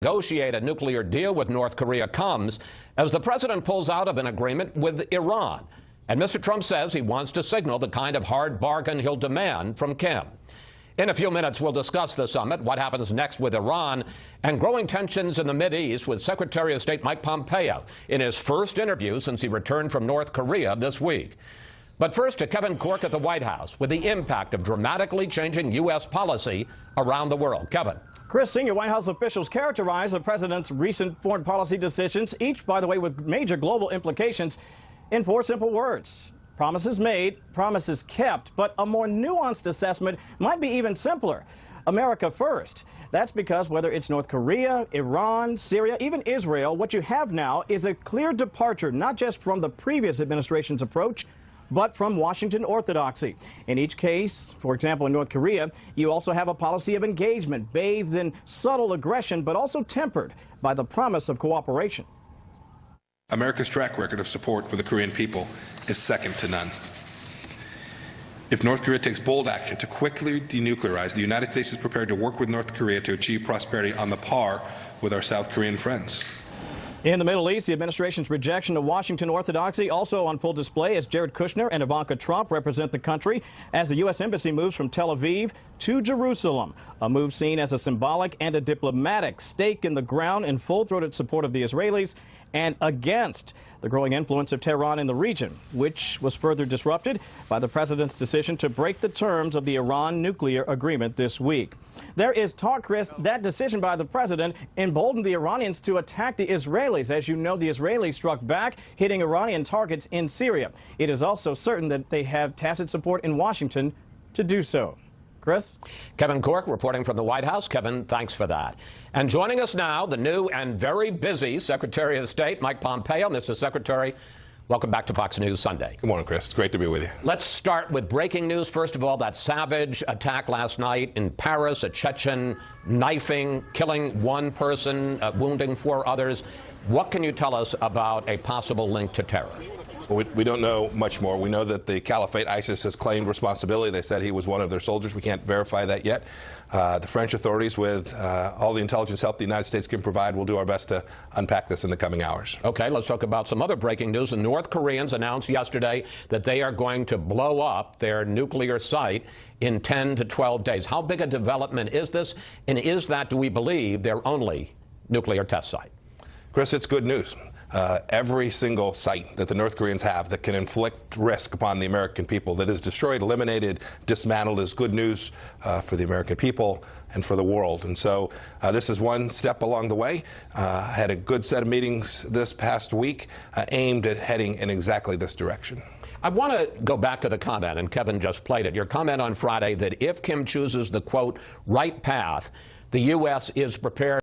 negotiate a nuclear deal with North Korea comes as the president pulls out of an agreement with Iran. And Mr. Trump says he wants to signal the kind of hard bargain he'll demand from Kim. In a few minutes, we'll discuss the summit, what happens next with Iran, and growing tensions in the Mideast with Secretary of State Mike Pompeo in his first interview since he returned from North Korea this week. But first to Kevin Corke at the White House with the impact of dramatically changing U.S. policy around the world. Kevin. Chris, senior White House officials characterize the president's recent foreign policy decisions, each, by the way, with major global implications, in four simple words. Promises made, promises kept, but a more nuanced assessment might be even simpler. America first. That's because whether it's North Korea, Iran, Syria, even Israel, what you have now is a clear departure, not just from the previous administration's approach, but from Washington orthodoxy. In each case, for example, in North Korea, you also have a policy of engagement bathed in subtle aggression, but also tempered by the promise of cooperation. America's track record of support for the Korean people is second to none. If North Korea takes bold action to quickly denuclearize, the United States is prepared to work with North Korea to achieve prosperity on the par with our South Korean friends. In the Middle East, the administration's rejection of Washington orthodoxy also on full display as Jared Kushner and Ivanka Trump represent the country as the U.S. Embassy moves from Tel Aviv to Jerusalem, a move seen as a symbolic and a diplomatic stake in the ground in full-throated support of the Israelis and against the growing influence of Tehran in the region, which was further disrupted by the president's decision to break the terms of the Iran nuclear agreement this week. There is talk, Chris, that decision by the president emboldened the Iranians to attack the Israelis. As you know, the Israelis struck back, hitting Iranian targets in Syria. It is also certain that they have tacit support in Washington to do so. Chris? Kevin Corke reporting from the White House. Kevin, thanks for that. And joining us now, the new and very busy Secretary of State, Mike Pompeo. Mr. Secretary, welcome back to Fox News Sunday. Good morning, Chris. It's great to be with you. Let's start with breaking news. First of all, that savage attack last night in Paris, a Chechen knifing, killing one person, wounding four others. What can you tell us about a possible link to terror? We don't know much more. We know that the Caliphate, ISIS, has claimed responsibility. They said he was one of their soldiers. We can't verify that yet. The French authorities, with all the intelligence help the United States can provide, will do our best to unpack this in the coming hours. Okay, let's talk about some other breaking news. The North Koreans announced yesterday that they are going to blow up their nuclear site in 10 to 12 days. How big a development is this? And is that, do we believe, their only nuclear test site? Chris, it's good news. Every single site that the North Koreans have that can inflict risk upon the American people, that is destroyed, eliminated, dismantled, is good news for the American people and for the world. And so this is one step along the way. Had a good set of meetings this past week aimed at heading in exactly this direction. I want to go back to the comment, and Kevin just played it, your comment on Friday that if Kim chooses the, quote, right path, the U.S. is prepared